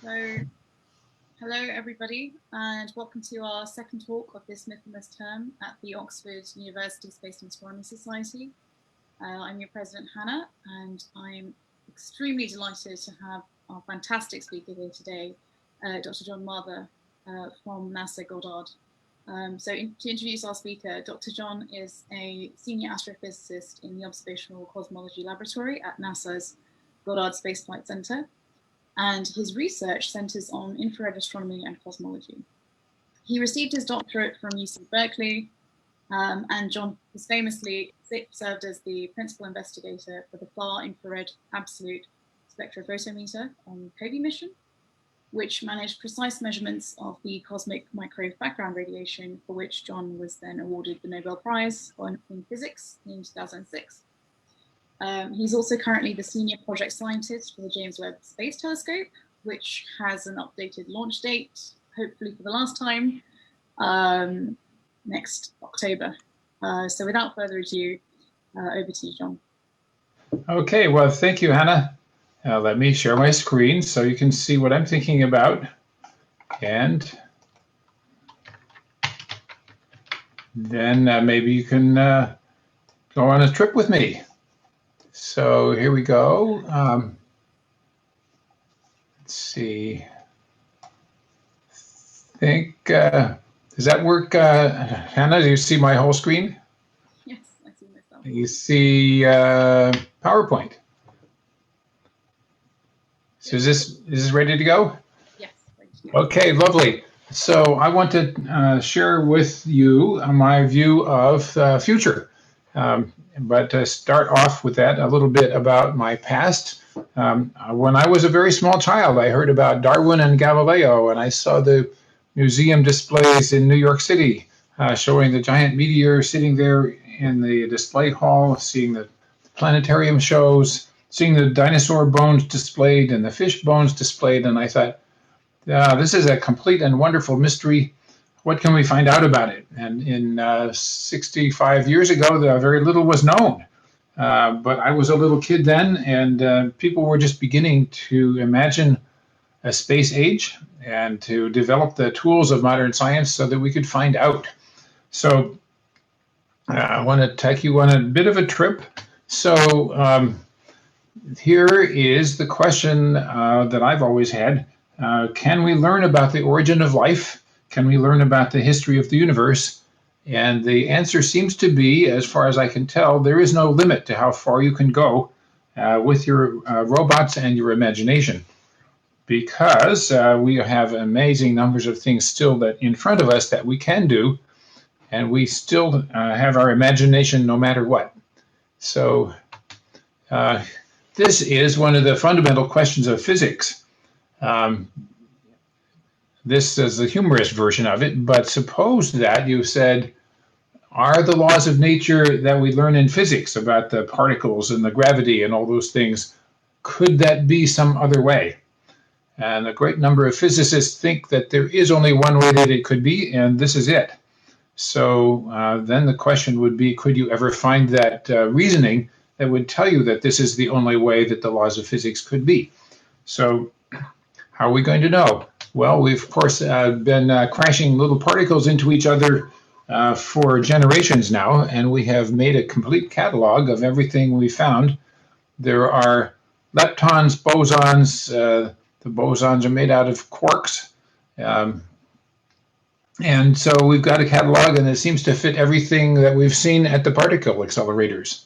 So, hello everybody, and welcome to our second talk of this Michaelmas term at the Oxford University Space and Astronomy Society. I'm your president, Hannah, and I'm extremely delighted to have our fantastic speaker here today, Dr. John Mather from NASA Goddard. To introduce our speaker, Dr. John is a senior astrophysicist in the Observational Cosmology Laboratory at NASA's Goddard Space Flight Center, and his research centers on infrared astronomy and cosmology. He received his doctorate from UC Berkeley, and John has famously served as the principal investigator for the Far Infrared Absolute Spectrophotometer on COBE mission, which managed precise measurements of the cosmic microwave background radiation, for which John was then awarded the Nobel Prize in Physics in 2006. He's also currently the senior project scientist for the James Webb Space Telescope, which has an updated launch date, hopefully for the last time, next October. So without further ado, over to you, John. Okay, well, thank you, Hannah. Let me share my screen so you can see what I'm thinking about. And then maybe you can go on a trip with me. So here we go. Let's see. Does that work, Hannah? Do you see my whole screen? Yes, I see myself. You see PowerPoint. So is this ready to go? Yes. Okay, lovely. So I want to share with you my view of the future. But to start off with that, a little bit about my past. When I was a very small child, I heard about Darwin and Galileo, and I saw the museum displays in New York City showing the giant meteor sitting there in the display hall, seeing the planetarium shows, seeing the dinosaur bones displayed and the fish bones displayed, and I thought, this is a complete and wonderful mystery. What can we find out about it? And in 65 years ago, very little was known. But I was a little kid then, and people were just beginning to imagine a space age and to develop the tools of modern science so that we could find out. So I want to take you on a bit of a trip. So here is the question that I've always had. Can we learn about the origin of life? Can we learn about the history of the universe? And the answer seems to be, as far as I can tell, there is no limit to how far you can go with your robots and your imagination, because we have amazing numbers of things still that in front of us that we can do, and we still have our imagination no matter what. So this is one of the fundamental questions of physics. This is the humorous version of it, but suppose that you said, are the laws of nature that we learn in physics about the particles and the gravity and all those things, could that be some other way? And a great number of physicists think that there is only one way that it could be, and this is it. So then the question would be, could you ever find that reasoning that would tell you that this is the only way that the laws of physics could be? So how are we going to know? Well, we've, of course, been crashing little particles into each other for generations now, and we have made a complete catalog of everything we found. There are leptons, bosons. The bosons are made out of quarks. And so we've got a catalog, and it seems to fit everything that we've seen at the particle accelerators.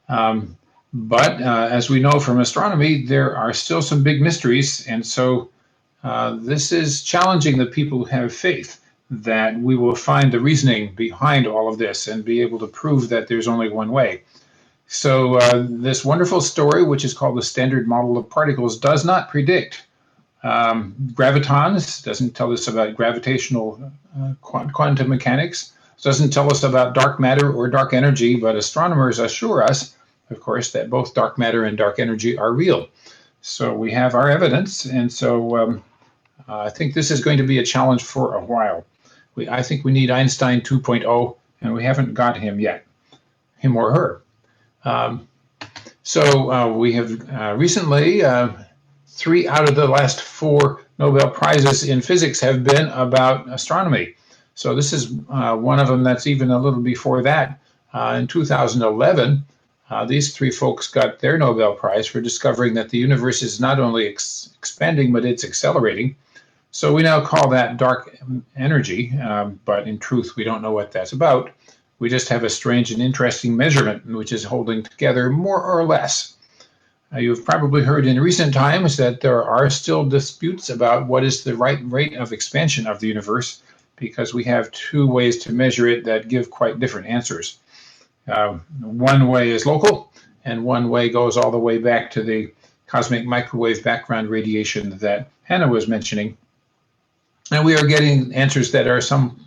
But as we know from astronomy, there are still some big mysteries, and so this is challenging the people who have faith that we will find the reasoning behind all of this and be able to prove that there's only one way. So this wonderful story, which is called the Standard Model of Particles, does not predict gravitons, doesn't tell us about gravitational quantum mechanics, doesn't tell us about dark matter or dark energy, but astronomers assure us, of course, that both dark matter and dark energy are real. So we have our evidence, and so I think this is going to be a challenge for a while. I think we need Einstein 2.0, and we haven't got him yet, him or her. So we have recently 3 out of the last 4 Nobel Prizes in physics have been about astronomy. So this is one of them that's even a little before that. In 2011, these three folks got their Nobel Prize for discovering that the universe is not only expanding, but it's accelerating. So we now call that dark energy, but in truth, we don't know what that's about. We just have a strange and interesting measurement, which is holding together more or less. You've probably heard in recent times that there are still disputes about what is the right rate of expansion of the universe, because we have two ways to measure it that give quite different answers. One way is local, and one way goes all the way back to the cosmic microwave background radiation that Hannah was mentioning. And we are getting answers that are some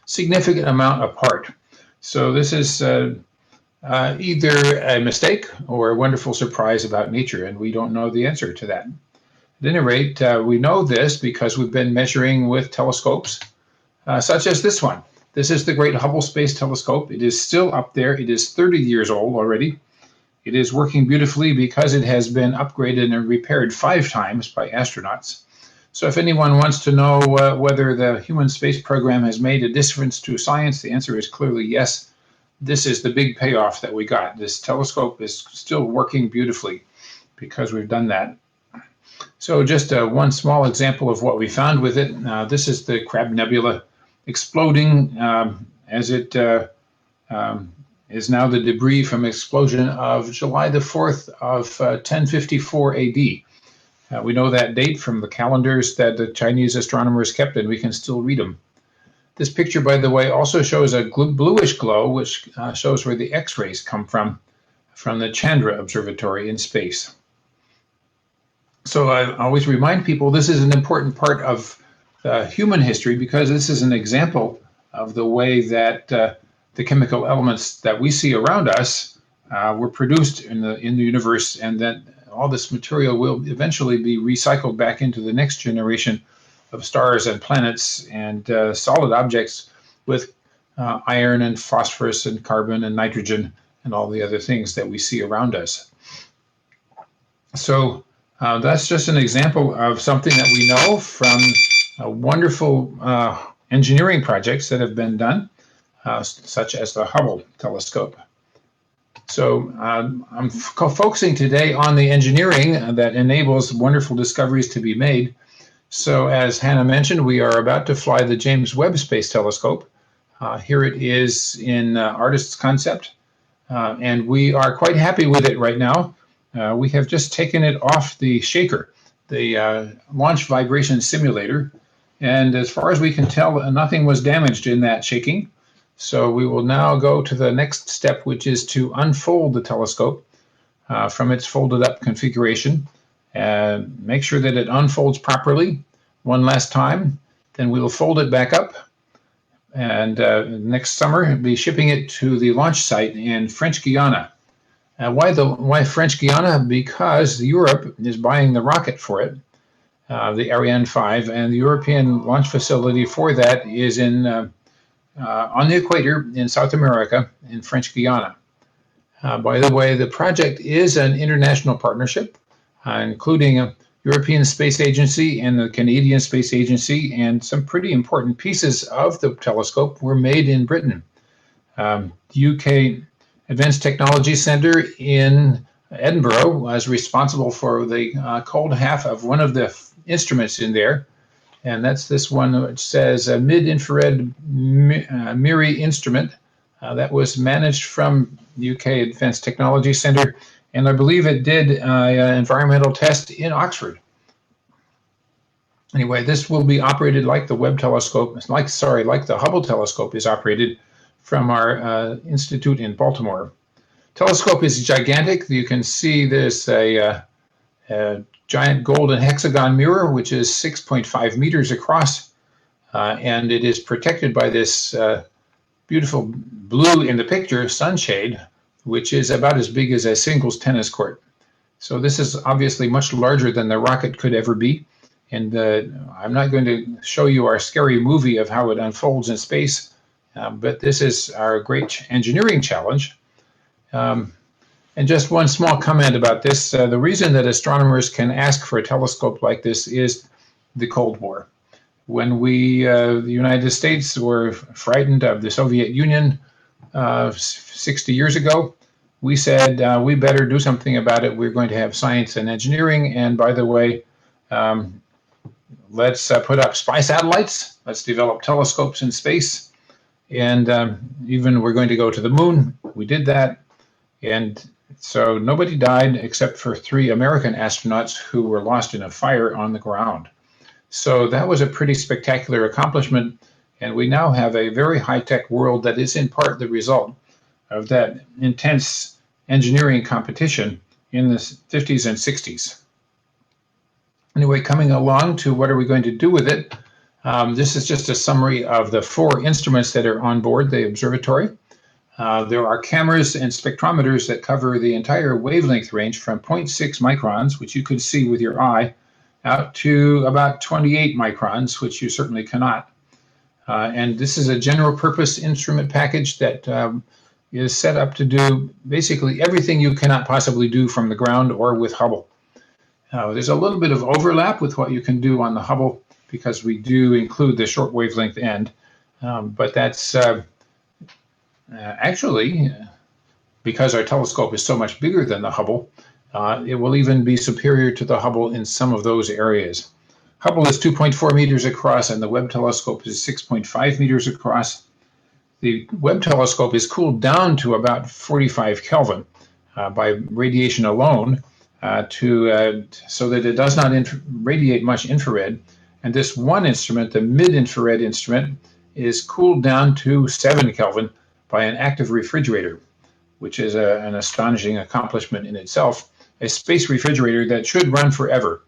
significant amount apart. So this is either a mistake or a wonderful surprise about nature, and we don't know the answer to that. At any rate, we know this because we've been measuring with telescopes such as this one. This is the Great Hubble Space Telescope. It is still up there. It is 30 years old already. It is working beautifully because it has been upgraded and repaired 5 times by astronauts. So if anyone wants to know whether the human space program has made a difference to science, the answer is clearly yes. This is the big payoff that we got. This telescope is still working beautifully because we've done that. So just one small example of what we found with it. This is the Crab Nebula exploding as it is now the debris from explosion of July the 4th of 1054 AD. We know that date from the calendars that the Chinese astronomers kept, and we can still read them. This picture, by the way, also shows a bluish glow, which shows where the X-rays come from the Chandra Observatory in space. So I always remind people this is an important part of human history because this is an example of the way that the chemical elements that we see around us were produced in the universe, and that all this material will eventually be recycled back into the next generation of stars and planets and solid objects with iron and phosphorus and carbon and nitrogen and all the other things that we see around us. So that's just an example of something that we know from wonderful engineering projects that have been done, such as the Hubble telescope. So I'm focusing today on the engineering that enables wonderful discoveries to be made. So as Hannah mentioned, we are about to fly the James Webb Space Telescope. Here it is in artist's concept, and we are quite happy with it right now. We have just taken it off the shaker, the launch vibration simulator, and as far as we can tell, nothing was damaged in that shaking. So we will now go to the next step, which is to unfold the telescope from its folded up configuration and make sure that it unfolds properly one last time. Then we will fold it back up, and next summer we'll be shipping it to the launch site in French Guiana. Why French Guiana? Because Europe is buying the rocket for it, the Ariane 5, and the European launch facility for that is in on the equator in South America, in French Guiana. By the way, the project is an international partnership, including a European Space Agency and the Canadian Space Agency, and some pretty important pieces of the telescope were made in Britain. The UK Advanced Technology Centre in Edinburgh was responsible for the cold half of one of the instruments in there, and that's this one which says a mid-infrared MIRI instrument that was managed from UK Advanced Technology Centre, and I believe it did an environmental test in Oxford. Anyway, this will be operated like the Webb telescope, like the Hubble telescope is operated from our institute in Baltimore. Telescope is gigantic. You can see there's a giant golden hexagon mirror, which is 6.5 meters across, and it is protected by this beautiful blue in the picture sunshade, which is about as big as a singles tennis court. So this is obviously much larger than the rocket could ever be, and I'm not going to show you our scary movie of how it unfolds in space, but this is our great engineering challenge. And just one small comment about this. The reason that astronomers can ask for a telescope like this is the Cold War. When the United States were frightened of the Soviet Union 60 years ago, we said we better do something about it. We're going to have science and engineering. And by the way, let's put up spy satellites. Let's develop telescopes in space. And even we're going to go to the moon. We did that. And so nobody died except for 3 American astronauts who were lost in a fire on the ground. So that was a pretty spectacular accomplishment. And we now have a very high-tech world that is in part the result of that intense engineering competition in the 50s and 60s. Anyway, coming along to what are we going to do with it, this is just a summary of the 4 instruments that are on board the observatory. There are cameras and spectrometers that cover the entire wavelength range from 0.6 microns, which you could see with your eye, out to about 28 microns, which you certainly cannot. And this is a general purpose instrument package that is set up to do basically everything you cannot possibly do from the ground or with Hubble. There's a little bit of overlap with what you can do on the Hubble because we do include the short wavelength end, but that's actually, because our telescope is so much bigger than the Hubble, it will even be superior to the Hubble in some of those areas. Hubble is 2.4 meters across and the Webb telescope is 6.5 meters across. The Webb telescope is cooled down to about 45 Kelvin by radiation alone so that it does not radiate much infrared. And this one instrument, the mid-infrared instrument, is cooled down to 7 Kelvin by an active refrigerator, which is an astonishing accomplishment in itself. A space refrigerator that should run forever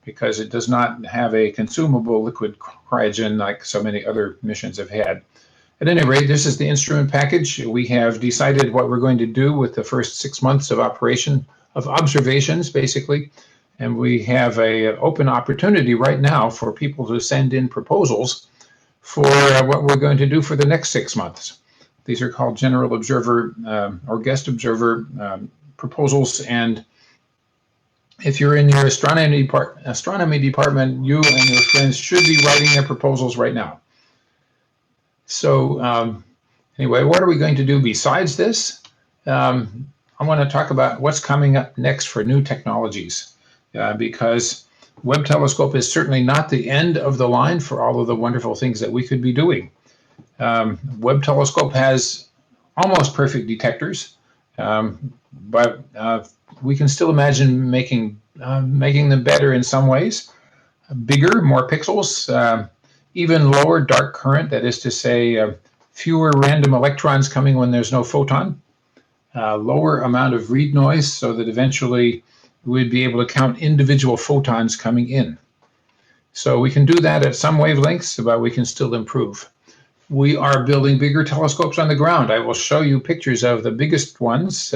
because it does not have a consumable liquid cryogen like so many other missions have had. At any rate, this is the instrument package. We have decided what we're going to do with the first 6 months of operation, of observations, basically. And we have an open opportunity right now for people to send in proposals for what we're going to do for the next 6 months. These are called general observer or guest observer proposals. And if you're in your astronomy department, you and your friends should be writing their proposals right now. So anyway, what are we going to do besides this? I want to talk about what's coming up next for new technologies because Webb telescope is certainly not the end of the line for all of the wonderful things that we could be doing. Webb telescope has almost perfect detectors, but we can still imagine making them better in some ways. Bigger, more pixels, even lower dark current, that is to say, fewer random electrons coming when there's no photon, lower amount of read noise so that eventually we'd be able to count individual photons coming in. So we can do that at some wavelengths, but we can still improve. We are building bigger telescopes on the ground. I will show you pictures of the biggest ones,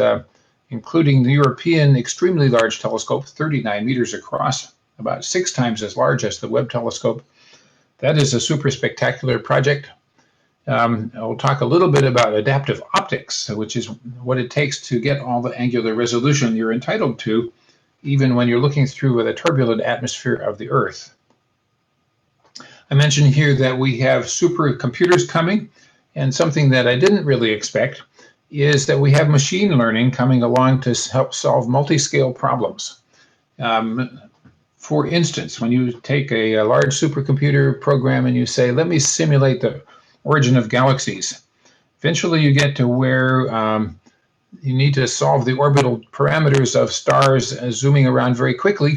including the European extremely large telescope, 39 meters across, about 6 times as large as the Webb telescope. That is a super spectacular project. I'll talk a little bit about adaptive optics, which is what it takes to get all the angular resolution you're entitled to, even when you're looking through the turbulent atmosphere of the Earth. I mentioned here that we have supercomputers coming, and something that I didn't really expect is that we have machine learning coming along to help solve multi-scale problems. For instance, when you take a large supercomputer program and you say, let me simulate the origin of galaxies, eventually you get to where you need to solve the orbital parameters of stars zooming around very quickly,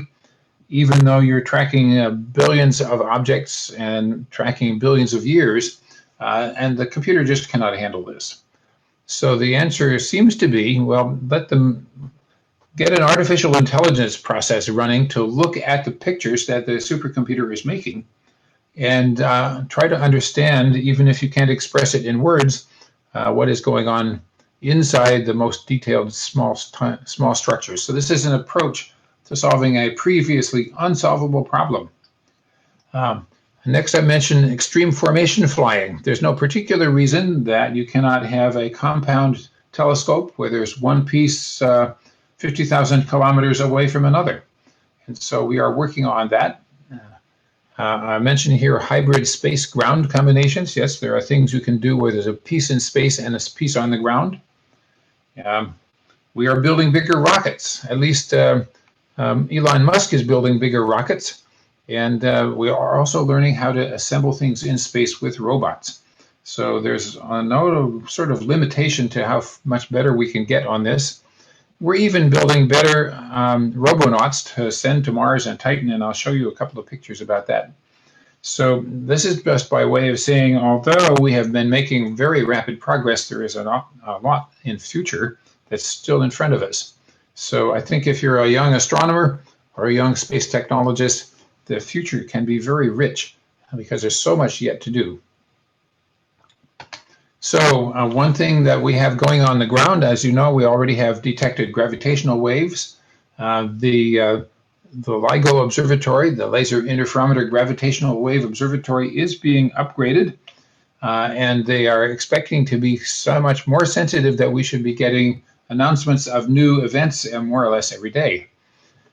even though you're tracking billions of objects and tracking billions of years, and the computer just cannot handle this. So the answer seems to be, well, let them get an artificial intelligence process running to look at the pictures that the supercomputer is making and try to understand, even if you can't express it in words, what is going on inside the most detailed small structures. So this is an approach to solving a previously unsolvable problem. Next, I mentioned extreme formation flying. There's no particular reason that you cannot have a compound telescope where there's one piece 50,000 kilometers away from another. And so we are working on that. I mentioned here hybrid space-ground combinations. Yes, there are things you can do where there's a piece in space and a piece on the ground. We are building bigger rockets. At least Elon Musk is building bigger rockets. And we are also learning how to assemble things in space with robots. So there's no sort of limitation to how much better we can get on this. We're even building better robonauts to send to Mars and Titan, and I'll show you a couple of pictures about that. So this is just by way of saying, although we have been making very rapid progress, there is a lot in future that's still in front of us. So I think if you're a young astronomer or a young space technologist, the future can be very rich because there's so much yet to do. So one thing that we have going on the ground, as you know, we already have detected gravitational waves. The LIGO Observatory, the Laser Interferometer Gravitational Wave Observatory, is being upgraded, and they are expecting to be so much more sensitive that we should be getting announcements of new events more or less every day.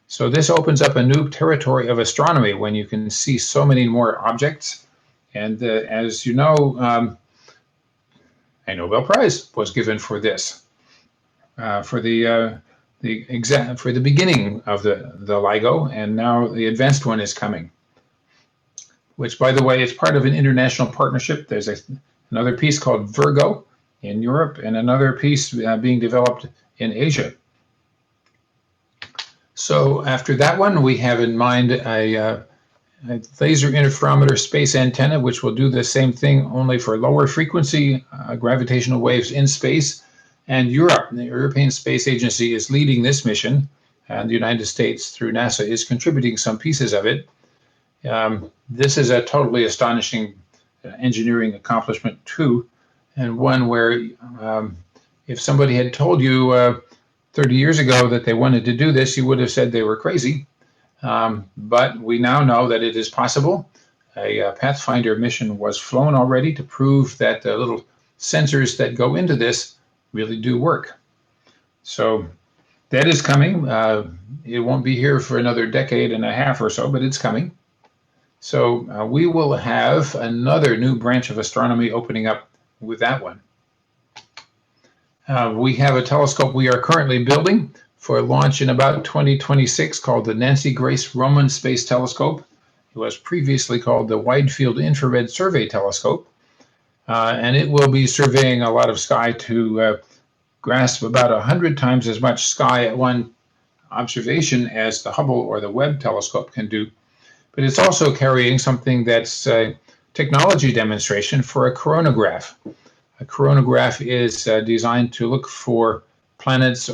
So this opens up a new territory of astronomy when you can see so many more objects. And as you know, a Nobel Prize was given for this, for the beginning of the LIGO, and now the advanced one is coming. Which, by the way, is part of an international partnership. There's another piece called Virgo in Europe, and another piece being developed in Asia. So after that one, we have in mind a laser interferometer space antenna, which will do the same thing only for lower frequency gravitational waves in space. And Europe, the European Space Agency, is leading this mission, and the United States, through NASA, is contributing some pieces of it. This is a totally astonishing engineering accomplishment too, and one where if somebody had told you 30 years ago that they wanted to do this, you would have said they were crazy. But we now know that it is possible. A Pathfinder mission was flown already to prove that the little sensors that go into this really do work. So that is coming. It won't be here for another decade and a half or so, but it's coming. So we will have another new branch of astronomy opening up with that one. We have a telescope we are currently building for launch in about 2026 called the Nancy Grace Roman Space Telescope. It was previously called the Wide Field Infrared Survey Telescope. And it will be surveying a lot of sky to grasp about 100 times as much sky at one observation as the Hubble or the Webb telescope can do. But it's also carrying something that's a technology demonstration for a coronagraph. A coronagraph is designed to look for planets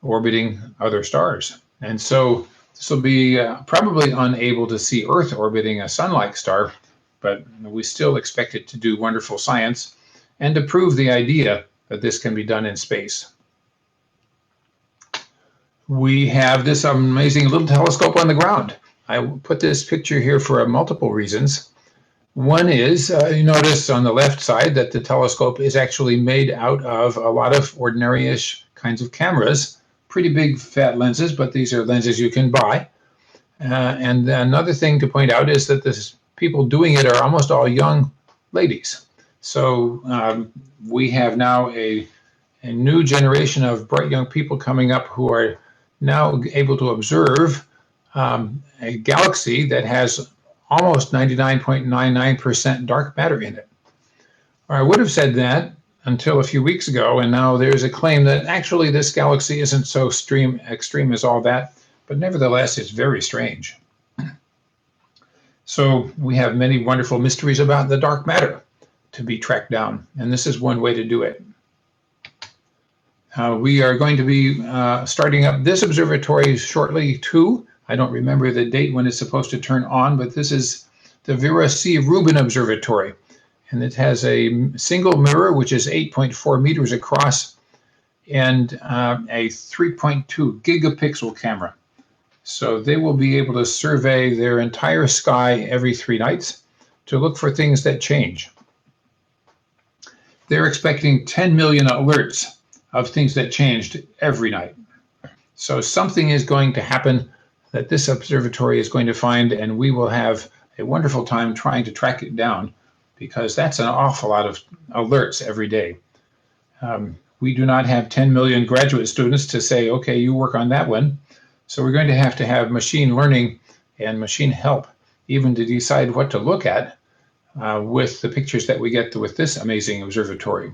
orbiting other stars. And so this will be probably unable to see Earth orbiting a sun-like star, but we still expect it to do wonderful science and to prove the idea that this can be done in space. We have this amazing little telescope on the ground. I put this picture here for multiple reasons. One is, you notice on the left side that the telescope is actually made out of a lot of ordinary-ish kinds of cameras, pretty big fat lenses, but these are lenses you can buy. And another thing to point out is that the people doing it are almost all young ladies. So we have now a new generation of bright young people coming up who are now able to observe a galaxy that has almost 99.99% dark matter in it. Or I would have said that until a few weeks ago, and now there's a claim that actually this galaxy isn't so extreme as all that, but nevertheless it's very strange. So we have many wonderful mysteries about the dark matter to be tracked down, and this is one way to do it. We are going to be starting up this observatory shortly too. I don't remember the date when it's supposed to turn on, but this is the Vera C. Rubin Observatory. And it has a single mirror, which is 8.4 meters across, and a 3.2 gigapixel camera. So they will be able to survey their entire sky every 3 nights to look for things that change. They're expecting 10 million alerts of things that changed every night. So something is going to happen that this observatory is going to find, and we will have a wonderful time trying to track it down, because that's an awful lot of alerts every day. We do not have 10 million graduate students to say, okay, you work on that one. So we're going to have machine learning and machine help even to decide what to look at with the pictures that we get with this amazing observatory.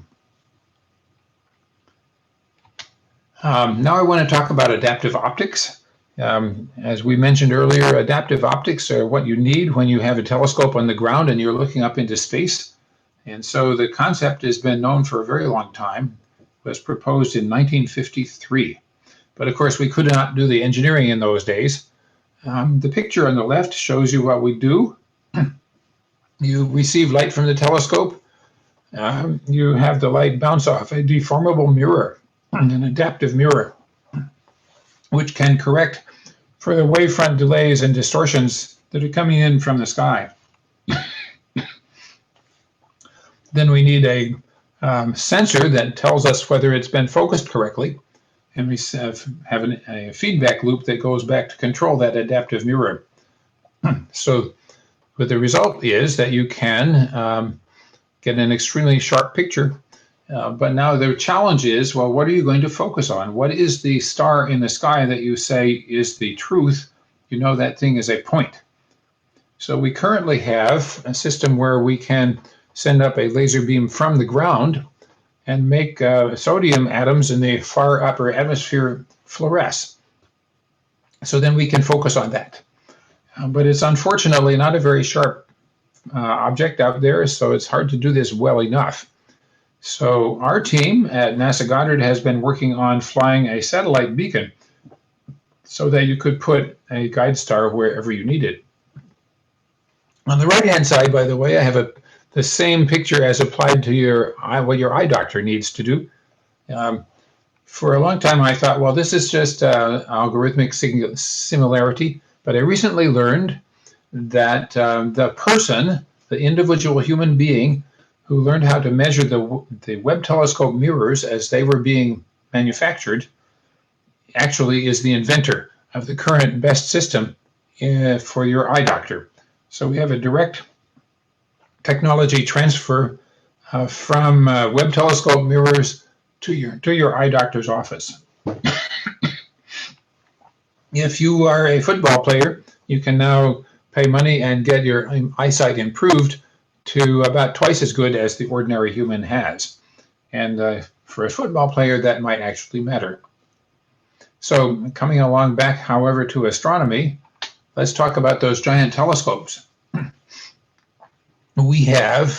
Now I want to talk about adaptive optics. As we mentioned earlier, adaptive optics are what you need when you have a telescope on the ground and you're looking up into space. And so the concept has been known for a very long time. It was proposed in 1953. But of course, we could not do the engineering in those days. The picture on the left shows you what we do. You receive light from the telescope. You have the light bounce off a deformable mirror, an adaptive mirror, which can correct for the wavefront delays and distortions that are coming in from the sky. Then we need a sensor that tells us whether it's been focused correctly, and we have a feedback loop that goes back to control that adaptive mirror. So but the result is that you can get an extremely sharp picture. But now the challenge is, well, what are you going to focus on? What is the star in the sky that you say is the truth? You know that thing is a point. So we currently have a system where we can send up a laser beam from the ground and make sodium atoms in the far upper atmosphere fluoresce. So then we can focus on that. But it's unfortunately not a very sharp object out there, so it's hard to do this well enough. So our team at NASA Goddard has been working on flying a satellite beacon so that you could put a guide star wherever you need it. On the right-hand side, by the way, I have the same picture as applied to what your eye doctor needs to do. For a long time, I thought, well, this is just algorithmic similarity. But I recently learned that the person, the individual human being who learned how to measure the Webb telescope mirrors as they were being manufactured, actually is the inventor of the current best system for your eye doctor. So we have a direct technology transfer from Webb telescope mirrors to your eye doctor's office. If you are a football player, you can now pay money and get your eyesight improved to about twice as good as the ordinary human has. And for a football player, that might actually matter. So coming along back, however, to astronomy, let's talk about those giant telescopes. We have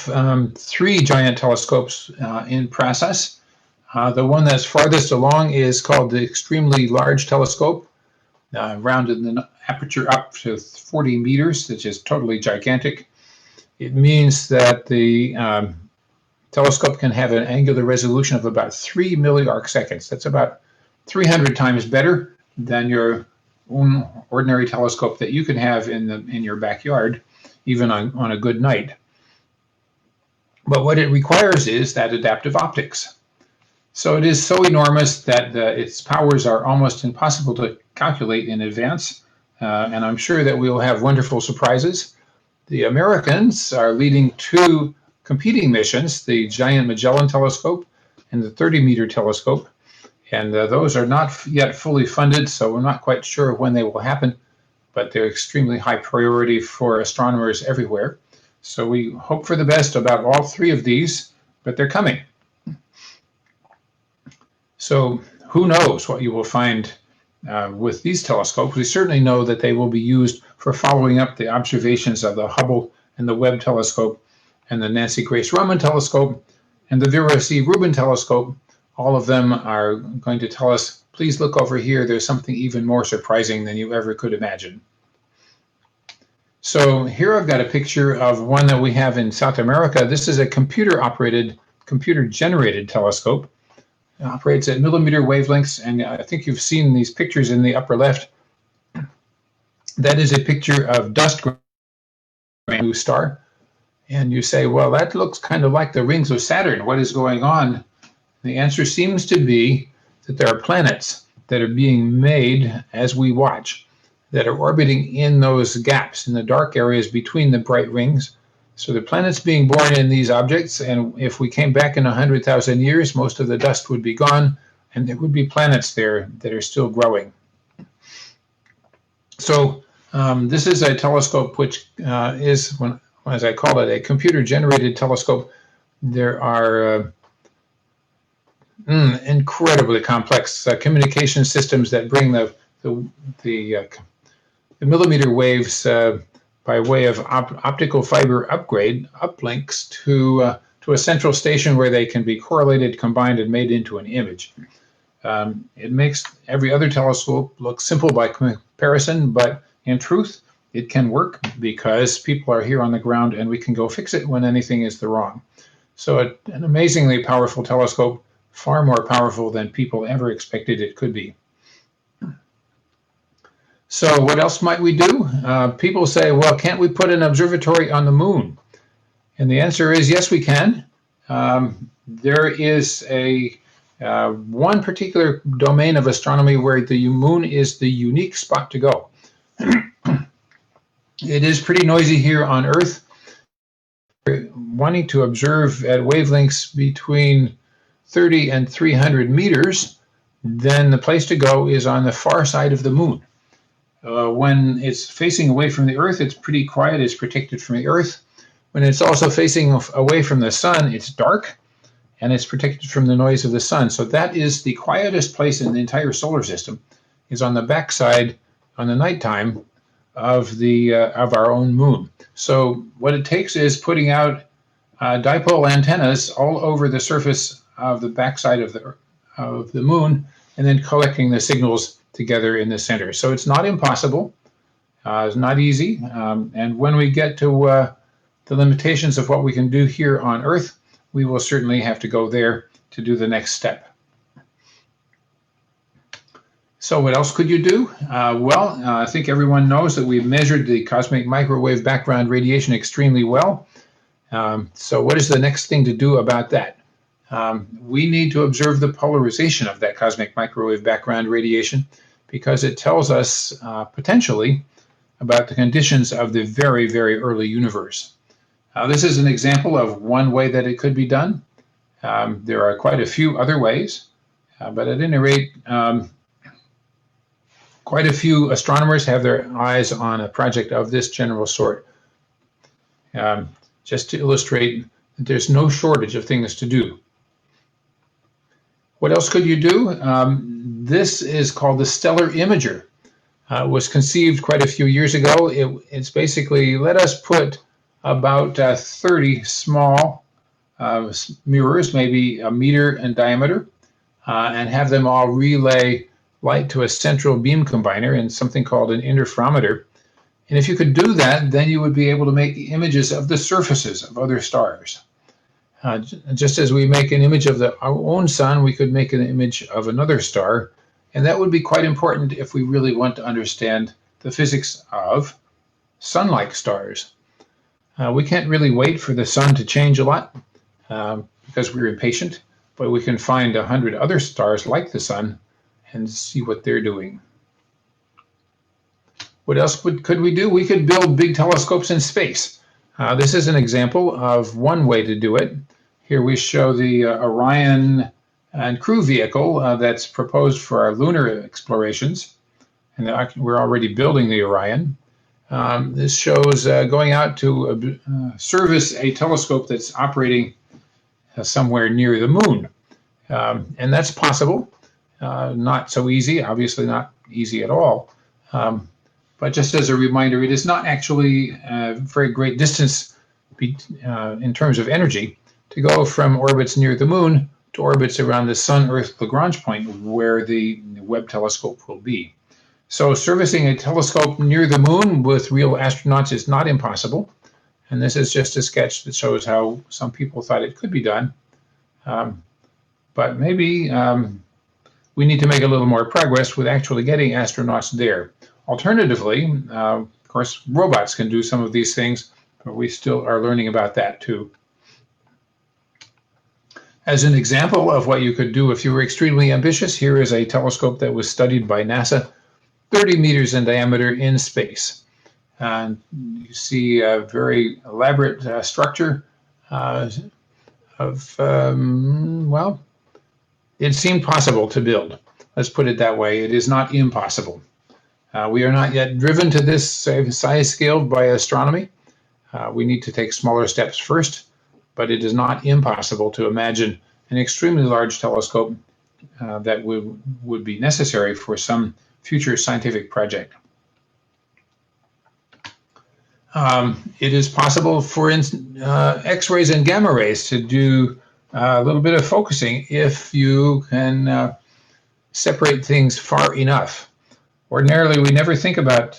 3 giant telescopes in process. The one that's farthest along is called the Extremely Large Telescope, rounded the aperture up to 40 meters, which is totally gigantic. It means that the telescope can have an angular resolution of about 3 milliarc seconds. That's about 300 times better than your own ordinary telescope that you can have in your backyard, even on a good night. But what it requires is that adaptive optics. So it is so enormous that its powers are almost impossible to calculate in advance, and I'm sure that we will have wonderful surprises. The Americans are leading 2 competing missions, the Giant Magellan Telescope and the 30-meter telescope, and those are not yet fully funded, so we're not quite sure when they will happen, but they're extremely high priority for astronomers everywhere. So we hope for the best about all 3 of these, but they're coming. So who knows what you will find with these telescopes. We certainly know that they will be used for following up the observations of the Hubble and the Webb telescope and the Nancy Grace Roman telescope and the Vera C. Rubin telescope. All of them are going to tell us, please look over here, there's something even more surprising than you ever could imagine. So here I've got a picture of one that we have in South America. This is a computer-operated, computer-generated telescope. It operates at millimeter wavelengths, and I think you've seen these pictures in the upper left. That is a picture of dust grain star. And you say, well, that looks kind of like the rings of Saturn. What is going on? The answer seems to be that there are planets that are being made as we watch. that are orbiting in those gaps, in the dark areas between the bright rings. So the planets being born in these objects, and if we came back in 100,000 years, most of the dust would be gone, and there would be planets there that are still growing. So this is a telescope which is, as I call it, a computer-generated telescope. There are incredibly complex communication systems that bring the millimeter waves by way of optical fiber uplinks to a central station where they can be correlated, combined, and made into an image. It makes every other telescope look simple by comparison, but in truth, it can work because people are here on the ground and we can go fix it when anything is wrong. So an amazingly powerful telescope, far more powerful than people ever expected it could be. So what else might we do? People say, well, can't we put an observatory on the moon? And the answer is yes, we can. There is one particular domain of astronomy where the moon is the unique spot to go. It is pretty noisy here on Earth. Wanting to observe at wavelengths between 30 and 300 meters, then the place to go is on the far side of the moon. When it's facing away from the Earth, it's pretty quiet, it's protected from the Earth. When it's also facing away from the sun, it's dark, and it's protected from the noise of the sun. So that is the quietest place in the entire solar system, is on the backside, on the nighttime of our own moon. So what it takes is putting out dipole antennas all over the surface of the backside of the moon, and then collecting the signals together in the center. So it's not impossible. It's not easy. And when we get to the limitations of what we can do here on Earth, we will certainly have to go there to do the next step. So what else could you do? I think everyone knows that we've measured the cosmic microwave background radiation extremely well. So what is the next thing to do about that? We need to observe the polarization of that cosmic microwave background radiation, because it tells us potentially about the conditions of the very, very early universe. This is an example of one way that it could be done. There are quite a few other ways, but at any rate, quite a few astronomers have their eyes on a project of this general sort. Just to illustrate that there's no shortage of things to do. What else could you do? This is called the stellar imager. It was conceived quite a few years ago. It's basically, let us put about 30 small mirrors, maybe a meter in diameter, and have them all relay light to a central beam combiner in something called an interferometer. And if you could do that, then you would be able to make images of the surfaces of other stars. Just as we make an image of our own sun, we could make an image of another star. And that would be quite important if we really want to understand the physics of sun-like stars. We can't really wait for the sun to change a lot because we're impatient, but we can find 100 other stars like the sun and see what they're doing. What else could we do? We could build big telescopes in space. This is an example of one way to do it. Here we show the Orion and crew vehicle that's proposed for our lunar explorations. And we're already building the Orion. This shows going out to service a telescope that's operating somewhere near the moon. And that's possible. Not so easy, obviously not easy at all. But just as a reminder, it is not actually a very great distance in terms of energy to go from orbits near the moon to orbits around the Sun-Earth Lagrange point, where the Webb telescope will be. So servicing a telescope near the moon with real astronauts is not impossible. And this is just a sketch that shows how some people thought it could be done. But maybe we need to make a little more progress with actually getting astronauts there. Alternatively, of course, robots can do some of these things, but we still are learning about that too. As an example of what you could do if you were extremely ambitious, here is a telescope that was studied by NASA 30 meters in diameter in space. And you see a very elaborate structure well, it seemed possible to build. Let's put it that way. It is not impossible. We are not yet driven to this size scale by astronomy. We need to take smaller steps first, but it is not impossible to imagine an extremely large telescope that would be necessary for some future scientific project. It is possible for X-rays and gamma rays to do a little bit of focusing if you can separate things far enough. Ordinarily, we never think about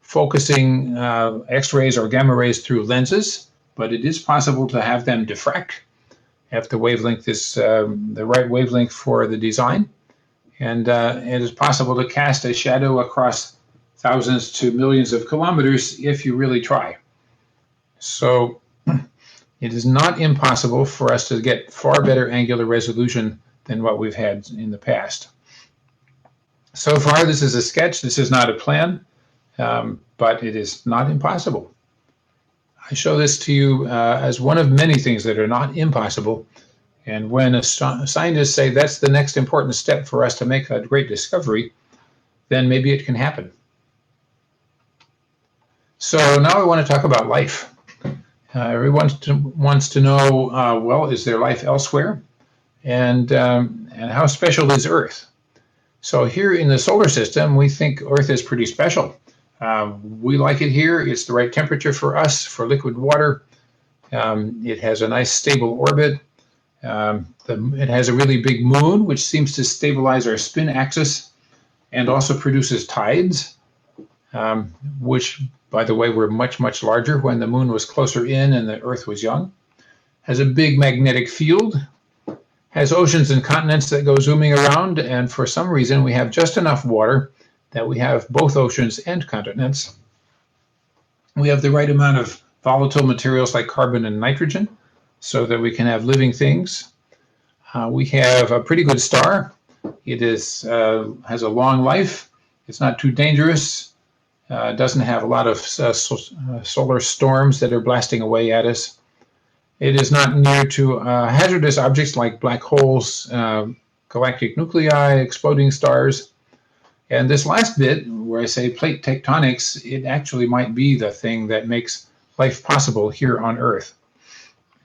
focusing X-rays or gamma rays through lenses, but it is possible to have them diffract if the wavelength is the right wavelength for the design. And it is possible to cast a shadow across thousands to millions of kilometers if you really try. So it is not impossible for us to get far better angular resolution than what we've had in the past. So far, this is a sketch. This is not a plan, but it is not impossible. I show this to you as one of many things that are not impossible. And when scientists say that's the next important step for us to make a great discovery, then maybe it can happen. So now I want to talk about life. Everyone wants to know, well, is there life elsewhere? And how special is Earth? So here in the solar system, we think Earth is pretty special. We like it here. It's the right temperature for us, for liquid water. It has a nice stable orbit. It has a really big moon, which seems to stabilize our spin axis and also produces tides, which, by the way, were much, much larger when the moon was closer in and the Earth was young. Has a big magnetic field. Has oceans and continents that go zooming around, and for some reason we have just enough water that we have both oceans and continents. We have the right amount of volatile materials like carbon and nitrogen so that we can have living things. We have a pretty good star. It has a long life. It's not too dangerous. Doesn't have a lot of solar storms that are blasting away at us. It is not near to hazardous objects like black holes, galactic nuclei, exploding stars. And this last bit, where I say plate tectonics, it actually might be the thing that makes life possible here on Earth.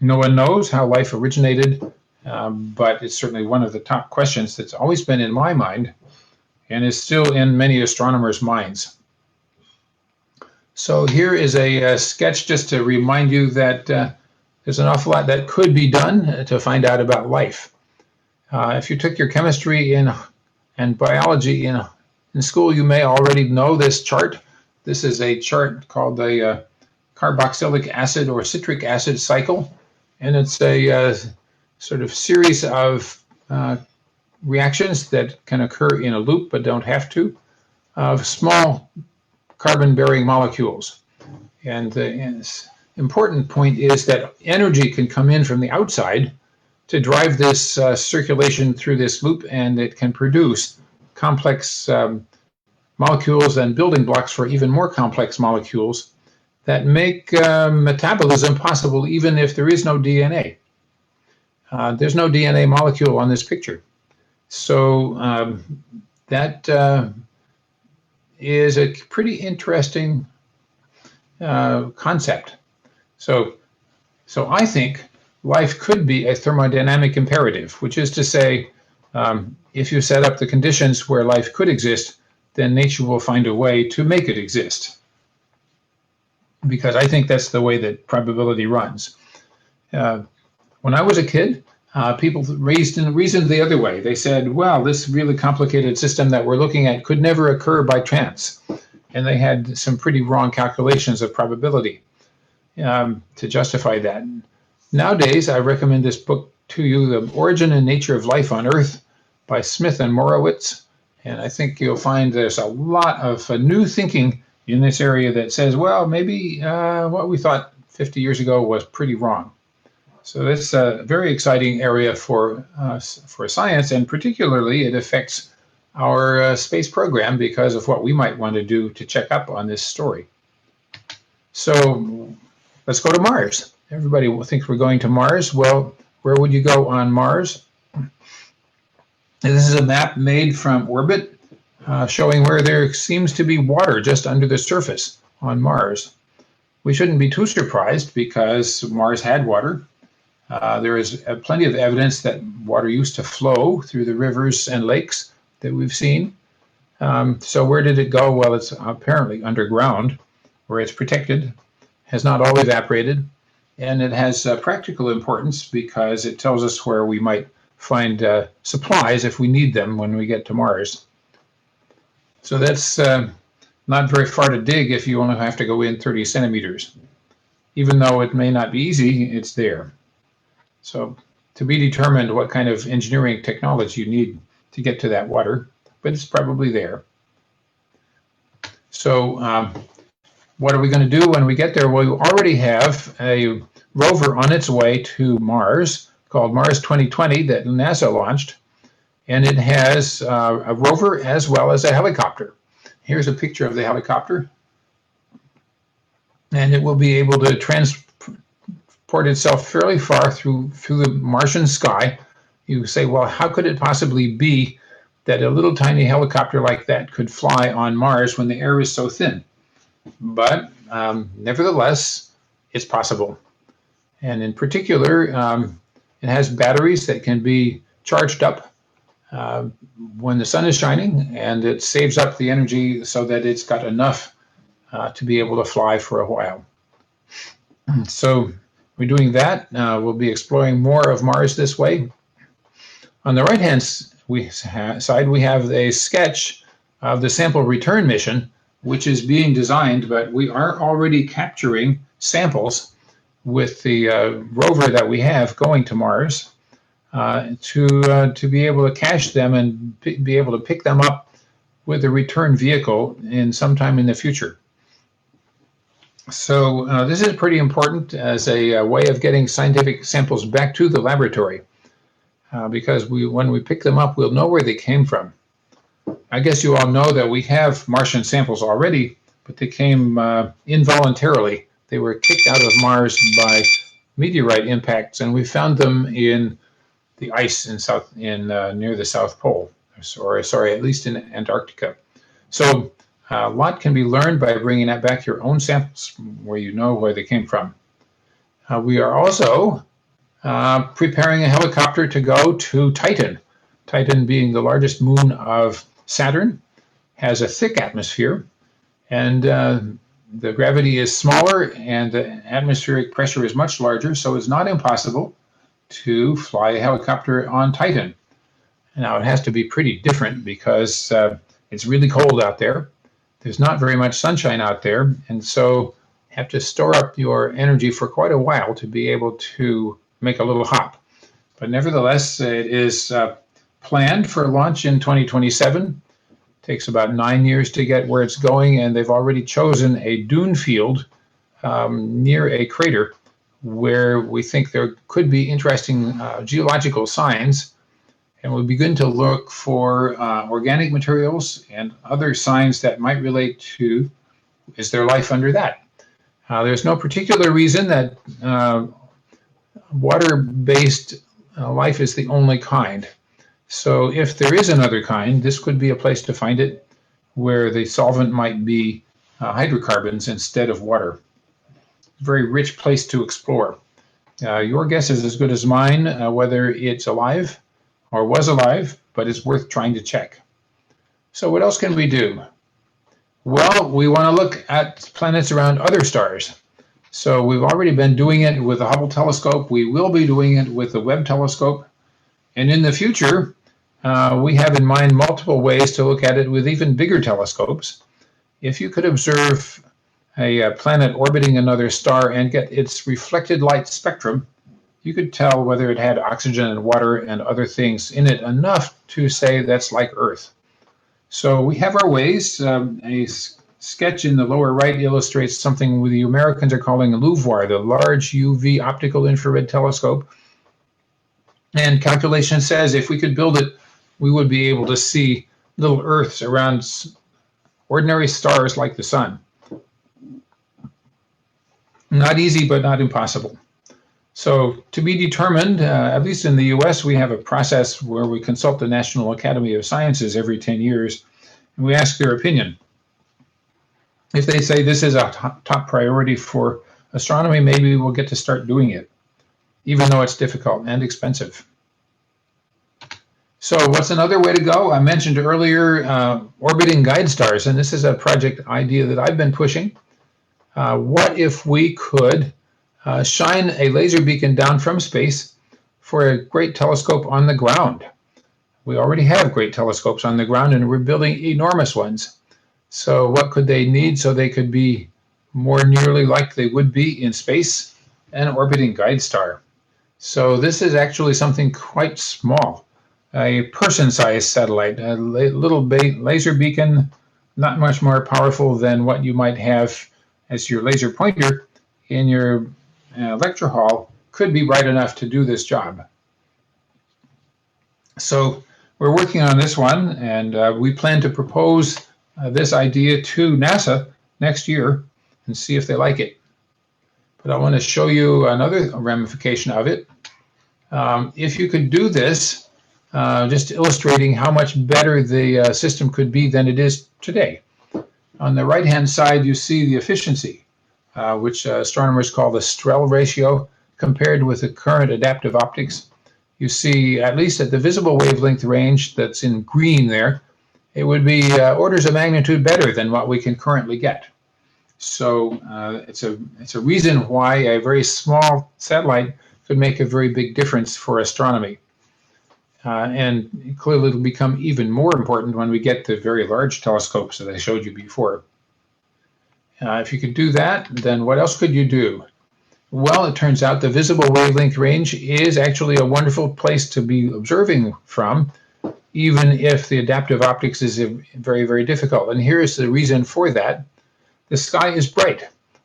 No one knows how life originated, but it's certainly one of the top questions that's always been in my mind and is still in many astronomers' minds. So here is a sketch just to remind you that there's an awful lot that could be done to find out about life. If you took your chemistry and biology in school, you may already know this chart. This is a chart called the carboxylic acid or citric acid cycle, and it's a sort of series of reactions that can occur in a loop but don't have to, of small carbon-bearing molecules. And the important point is that energy can come in from the outside to drive this circulation through this loop, and it can produce complex molecules and building blocks for even more complex molecules that make metabolism possible even if there is no DNA. There's no DNA molecule on this picture. So that is a pretty interesting concept. So I think life could be a thermodynamic imperative, which is to say, if you set up the conditions where life could exist, then nature will find a way to make it exist. Because I think that's the way that probability runs. When I was a kid, people reasoned the other way. They said, well, this really complicated system that we're looking at could never occur by chance. And they had some pretty wrong calculations of probability to justify that. Nowadays, I recommend this book to you, The Origin and Nature of Life on Earth by Smith and Morowitz. And I think you'll find there's a lot of new thinking in this area that says, well, maybe what we thought 50 years ago was pretty wrong. So that's a very exciting area for science, and particularly it affects our space program because of what we might want to do to check up on this story. So let's go to Mars. Everybody thinks we're going to Mars. Well, where would you go on Mars? This is a map made from orbit showing where there seems to be water just under the surface on Mars. We shouldn't be too surprised because Mars had water. There is plenty of evidence that water used to flow through the rivers and lakes that we've seen. So where did it go? Well, it's apparently underground, where it's protected, has not all evaporated, and it has practical importance because it tells us where we might find supplies if we need them when we get to Mars. So that's not very far to dig if you only have to go in 30 centimeters. Even though it may not be easy, it's there. So to be determined what kind of engineering technology you need to get to that water, but it's probably there. So what are we going to do when we get there? Well, we already have a rover on its way to Mars called Mars 2020 that NASA launched, and it has a rover as well as a helicopter. Here's a picture of the helicopter, and it will be able to transport itself fairly far through the Martian sky. You say, well, how could it possibly be that a little tiny helicopter like that could fly on Mars when the air is so thin? But nevertheless, it's possible. And in particular, it has batteries that can be charged up when the sun is shining, and it saves up the energy so that it's got enough to be able to fly for a while. So we're doing that. We'll be exploring more of Mars this way. On the right-hand side, we have a sketch of the sample return mission, which is being designed, but we are already capturing samples with the rover that we have going to Mars to be able to cache them and be able to pick them up with a return vehicle in sometime in the future. So this is pretty important as a way of getting scientific samples back to the laboratory because when we pick them up, we'll know where they came from. I guess you all know that we have Martian samples already, but they came involuntarily. They were kicked out of Mars by meteorite impacts, and we found them in the ice near the South Pole, or sorry, at least in Antarctica. So a lot can be learned by bringing back your own samples where you know where they came from. We are also preparing a helicopter to go to Titan. Titan, being the largest moon of Saturn, has a thick atmosphere, and the gravity is smaller and the atmospheric pressure is much larger, so it's not impossible to fly a helicopter on Titan. Now, it has to be pretty different because it's really cold out there. There's not very much sunshine out there, and so you have to store up your energy for quite a while to be able to make a little hop. But nevertheless, it is planned for launch in 2027. Takes about 9 years to get where it's going, and they've already chosen a dune field near a crater where we think there could be interesting geological signs, and we'll begin to look for organic materials and other signs that might relate to, is there life under that? There's no particular reason that water-based life is the only kind. So if there is another kind, this could be a place to find it where the solvent might be hydrocarbons instead of water. Very rich place to explore. Your guess is as good as mine whether it's alive or was alive, but it's worth trying to check. So what else can we do? Well, we want to look at planets around other stars. So we've already been doing it with the Hubble telescope. We will be doing it with the Webb telescope. And in the future, we have in mind multiple ways to look at it with even bigger telescopes. If you could observe a planet orbiting another star and get its reflected light spectrum, you could tell whether it had oxygen and water and other things in it enough to say that's like Earth. So we have our ways. A sketch in the lower right illustrates something the Americans are calling a LUVOIR, the Large UV Optical Infrared Telescope. And calculation says if we could build it, we would be able to see little Earths around ordinary stars like the sun. Not easy, but not impossible. So to be determined, at least in the US, we have a process where we consult the National Academy of Sciences every 10 years, and we ask their opinion. If they say this is a top priority for astronomy, maybe we'll get to start doing it, even though it's difficult and expensive. So what's another way to go? I mentioned earlier orbiting guide stars, and this is a project idea that I've been pushing. What if we could shine a laser beacon down from space for a great telescope on the ground? We already have great telescopes on the ground, and we're building enormous ones. So what could they need so they could be more nearly like they would be in space? An orbiting guide star. So this is actually something quite small, a person-sized satellite, a little laser beacon, not much more powerful than what you might have as your laser pointer in your lecture hall, could be bright enough to do this job. So we're working on this one, and we plan to propose this idea to NASA next year and see if they like it. But I want to show you another ramification of it. If you could do this, just illustrating how much better the system could be than it is today. On the right-hand side, you see the efficiency, which astronomers call the Strel ratio, compared with the current adaptive optics. You see, at least at the visible wavelength range that's in green there, it would be orders of magnitude better than what we can currently get. So it's a reason why a very small satellite could make a very big difference for astronomy. And clearly it'll become even more important when we get the very large telescopes that I showed you before. If you could do that, then what else could you do? Well, it turns out the visible wavelength range is actually a wonderful place to be observing from, even if the adaptive optics is very, very difficult. And here's the reason for that. The sky is bright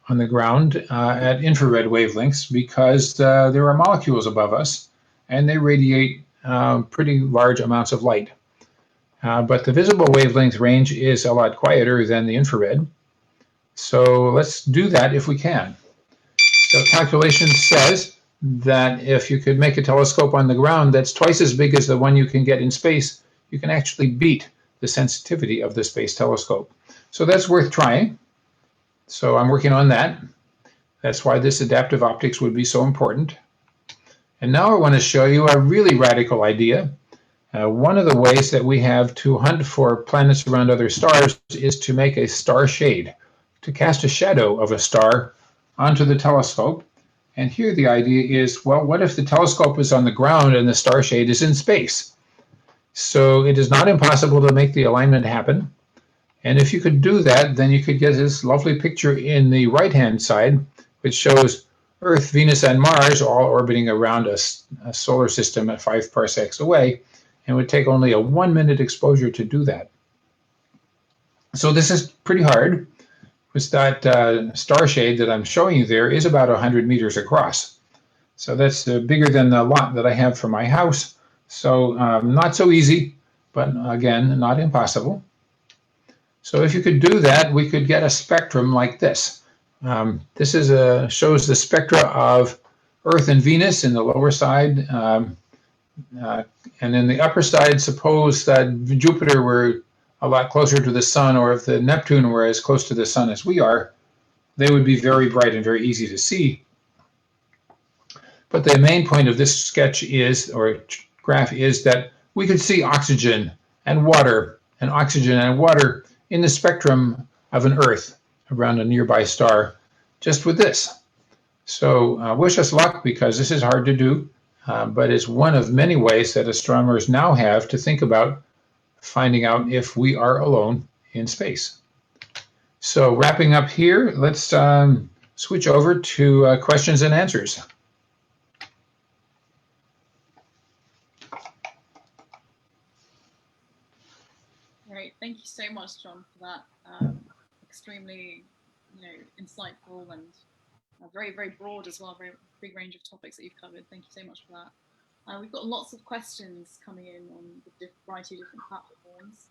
on the ground at infrared wavelengths because there are molecules above us, and they radiate pretty large amounts of light. But the visible wavelength range is a lot quieter than the infrared. So let's do that if we can. The calculation says that if you could make a telescope on the ground that's twice as big as the one you can get in space, you can actually beat the sensitivity of the space telescope. So that's worth trying. So I'm working on that. That's why this adaptive optics would be so important. And now I want to show you a really radical idea. One of the ways that we have to hunt for planets around other stars is to make a star shade, to cast a shadow of a star onto the telescope. And here the idea is, well, what if the telescope is on the ground and the star shade is in space? So it is not impossible to make the alignment happen. And if you could do that, then you could get this lovely picture in the right-hand side, which shows Earth, Venus, and Mars all orbiting around a solar system at 5 parsecs away, and it would take only a 1-minute exposure to do that. So this is pretty hard, because that star shade that I'm showing you there is about 100 meters across. So that's bigger than the lot that I have for my house. So not so easy, but again, not impossible. So if you could do that, we could get a spectrum like this. This is shows the spectra of Earth and Venus in the lower side. And in the upper side, suppose that Jupiter were a lot closer to the sun, or if the Neptune were as close to the sun as we are, they would be very bright and very easy to see. But the main point of this sketch is, or graph is, that we could see oxygen and water and oxygen and water in the spectrum of an Earth around a nearby star just with this. So wish us luck, because this is hard to do, but it's one of many ways that astronomers now have to think about finding out if we are alone in space. So wrapping up here, let's switch over to questions and answers. Great, thank you so much, John, for that. Extremely, insightful and very, very broad as well. Very big range of topics that you've covered. Thank you so much for that. We've got lots of questions coming in on the variety of different platforms.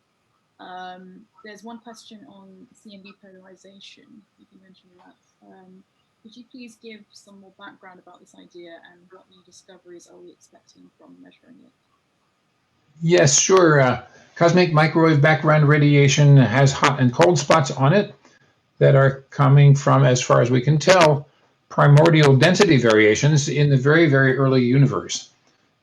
There's one question on CMB polarization. You can mention that. Could you please give some more background about this idea and what new discoveries are we expecting from measuring it? Yes, sure. Cosmic microwave background radiation has hot and cold spots on it that are coming from, as far as we can tell, primordial density variations in the very, very early universe.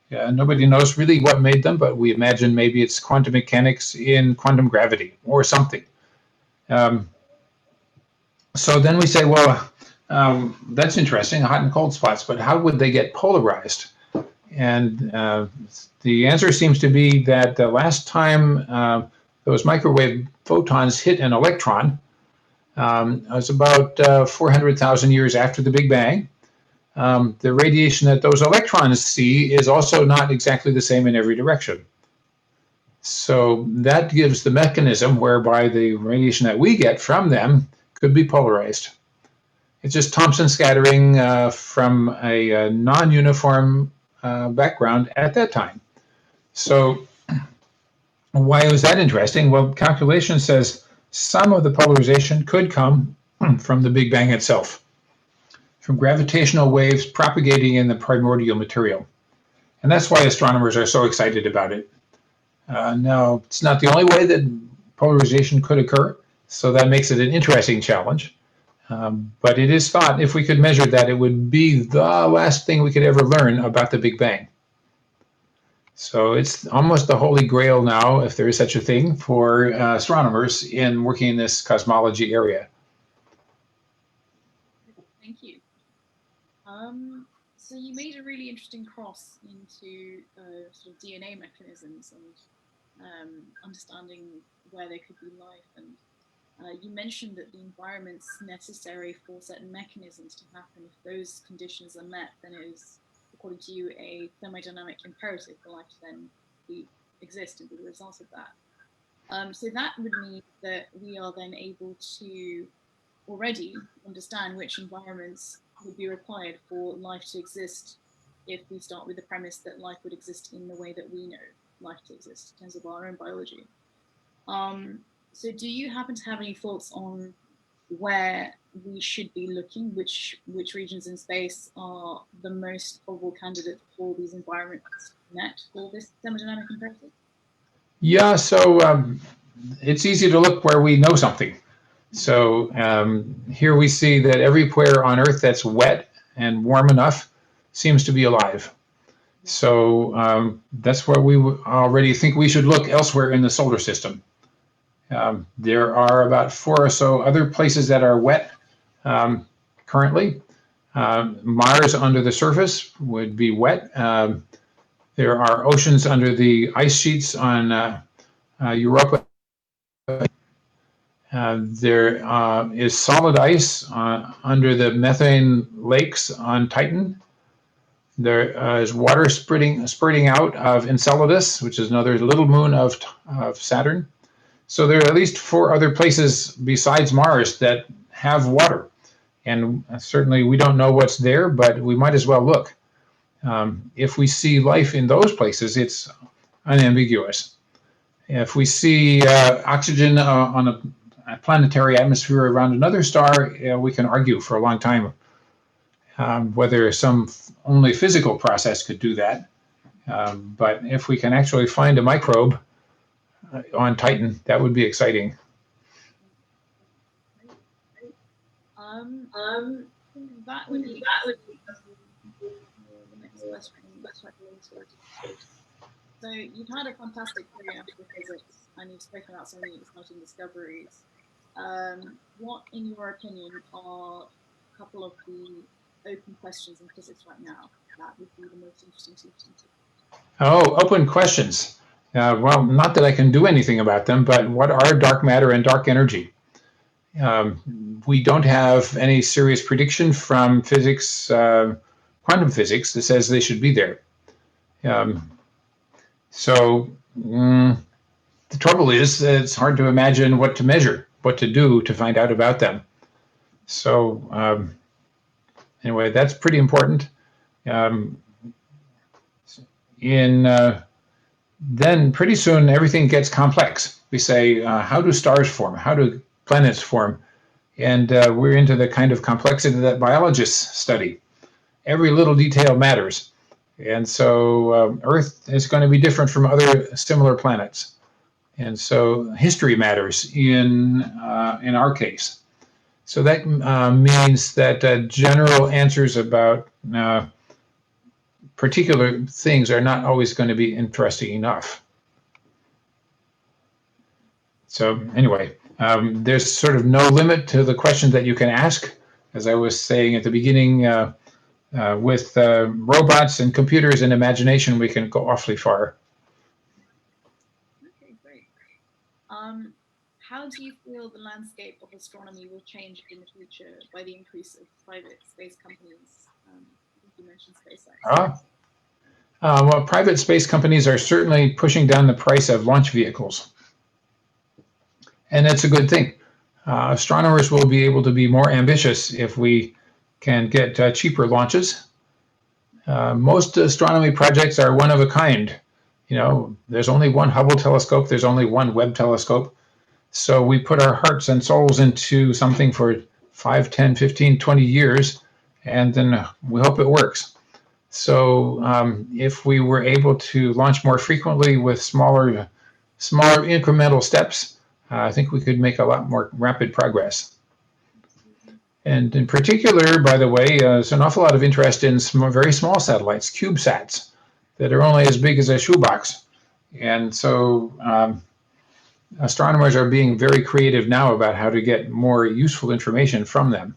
Nobody knows really what made them, but we imagine maybe it's quantum mechanics in quantum gravity or something. So then we say, well, that's interesting, hot and cold spots, but how would they get polarized? And the answer seems to be that the last time those microwave photons hit an electron was about 400,000 years after the Big Bang. The radiation that those electrons see is also not exactly the same in every direction. So that gives the mechanism whereby the radiation that we get from them could be polarized. It's just Thomson scattering from a non-uniform background at that time. So why was that interesting? Well, calculation says some of the polarization could come from the Big Bang itself, from gravitational waves propagating in the primordial material. And that's why astronomers are so excited about it. Now, it's not the only way that polarization could occur, so that makes it an interesting challenge. But it is thought if we could measure that, it would be the last thing we could ever learn about the Big Bang. So it's almost the holy grail now, if there is such a thing, for astronomers in working in this cosmology area. Thank you. So you made a really interesting cross into sort of DNA mechanisms and understanding where there could be life. And you mentioned that the environment's necessary for certain mechanisms to happen. If those conditions are met, then it is, according to you, a thermodynamic imperative for life to then exist and be the result of that. So that would mean that we are then able to already understand which environments would be required for life to exist if we start with the premise that life would exist in the way that we know life to exist in terms of our own biology. So do you happen to have any thoughts on where we should be looking, which regions in space are the most probable candidate for these environments met for this thermodynamic imperative? Yeah, so it's easy to look where we know something. So here we see that everywhere on Earth that's wet and warm enough seems to be alive. So that's where we already think we should look elsewhere in the solar system. There are about 4 or so other places that are wet currently. Mars under the surface would be wet. There are oceans under the ice sheets on Europa. There is solid ice under the methane lakes on Titan. There is water spurting out of Enceladus, which is another little moon of Saturn. So there are at least 4 other places besides Mars that have water. And certainly we don't know what's there, but we might as well look. If we see life in those places, it's unambiguous. If we see oxygen on a planetary atmosphere around another star, we can argue for a long time whether some only physical process could do that. But if we can actually find a microbe on Titan, that would be exciting. That would be the next question. So you've had a fantastic career after physics, and you've spoken about so many exciting discoveries. What, in your opinion, are a couple of the open questions in physics right now that would be the most interesting to you? Oh, open questions. Well, not that I can do anything about them, but what are dark matter and dark energy? We don't have any serious prediction from physics, quantum physics, that says they should be there. So the trouble is it's hard to imagine what to measure, what to do to find out about them. So anyway, that's pretty important. In then pretty soon everything gets complex. We say, how do stars form? How do planets form? And we're into the kind of complexity that biologists study. Every little detail matters. And so Earth is going to be different from other similar planets. And so history matters in our case. So that means that general answers about particular things are not always going to be interesting enough. So anyway, there's sort of no limit to the question that you can ask. As I was saying at the beginning, with robots and computers and imagination, we can go awfully far. Okay, great. How do you feel the landscape of astronomy will change in the future by the increase of private space companies? You mentioned SpaceX. Well, private space companies are certainly pushing down the price of launch vehicles. And that's a good thing. Astronomers will be able to be more ambitious if we can get cheaper launches. Most astronomy projects are one of a kind. You know, there's only one Hubble telescope, there's only one Webb telescope. So we put our hearts and souls into something for 5, 10, 15, 20 years, and then we hope it works. So if we were able to launch more frequently with smaller incremental steps, I think we could make a lot more rapid progress. And in particular, by the way, there's an awful lot of interest in very small satellites, CubeSats, that are only as big as a shoebox. And so astronomers are being very creative now about how to get more useful information from them.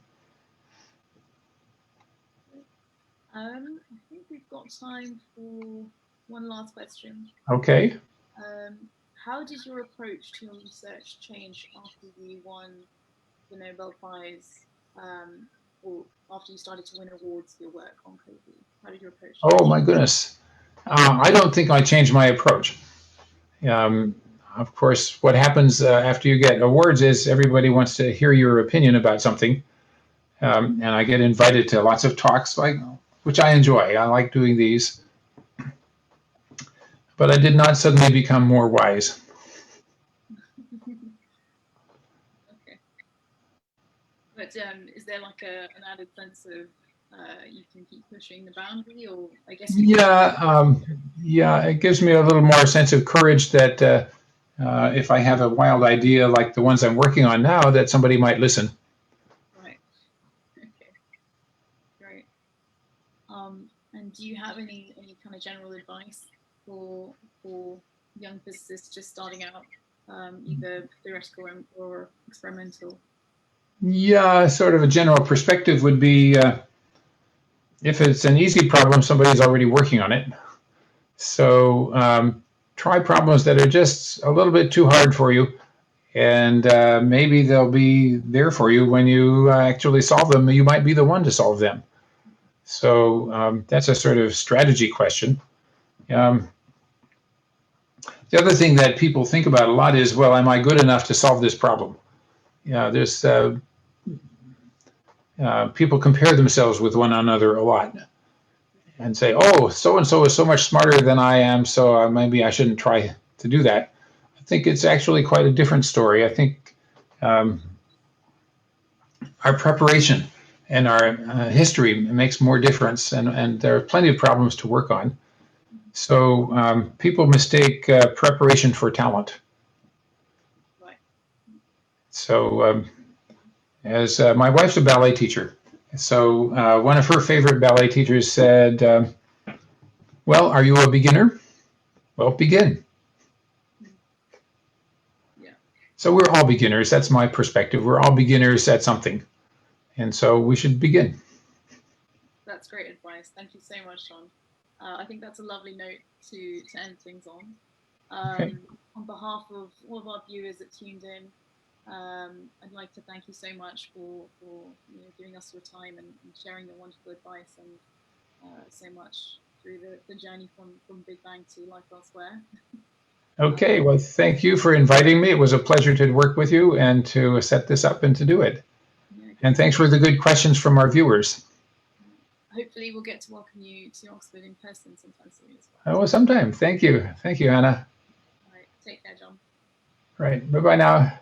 I think we've got time for one last question. Okay. How did your approach to your research change after you won the Nobel Prize, or after you started to win awards for your work on COVID? How did your approach change? Oh my goodness. I don't think I changed my approach. Of course, what happens after you get awards is everybody wants to hear your opinion about something. And I get invited to lots of talks, which I enjoy. I like doing these. But I did not suddenly become more wise. Okay. But is there like an added sense of you can keep pushing the boundary, or I guess? Yeah, it gives me a little more sense of courage that if I have a wild idea like the ones I'm working on now, that somebody might listen. Right. Okay. Great. And do you have any kind of general advice for young physicists just starting out, either theoretical or experimental? Yeah, sort of a general perspective would be if it's an easy problem, somebody's already working on it. So try problems that are just a little bit too hard for you, and maybe they'll be there for you when you actually solve them. You might be the one to solve them. So that's a sort of strategy question. The other thing that people think about a lot is, well, am I good enough to solve this problem? There's people compare themselves with one another a lot and say, oh, so-and-so is so much smarter than I am, so maybe I shouldn't try to do that. I think it's actually quite a different story. I think our preparation and our history makes more difference, and there are plenty of problems to work on. So people mistake preparation for talent. Right. So as my wife's a ballet teacher, so one of her favorite ballet teachers said, well, are you a beginner? Well, begin. Yeah. So we're all beginners. That's my perspective. We're all beginners at something. And so we should begin. That's great advice. Thank you so much, Sean. I think that's a lovely note to end things on. Okay. On behalf of all of our viewers that tuned in, I'd like to thank you so much for giving us your time and sharing your wonderful advice and so much through the journey from Big Bang to life elsewhere. Okay, well, thank you for inviting me. It was a pleasure to work with you and to set this up and to do it. Yeah, and thanks for the good questions from our viewers. hopefully we'll get to welcome you to Oxford in person sometime soon as well. Oh, sometime. Thank you, Hannah. All right, take care, John. Right. Bye bye now.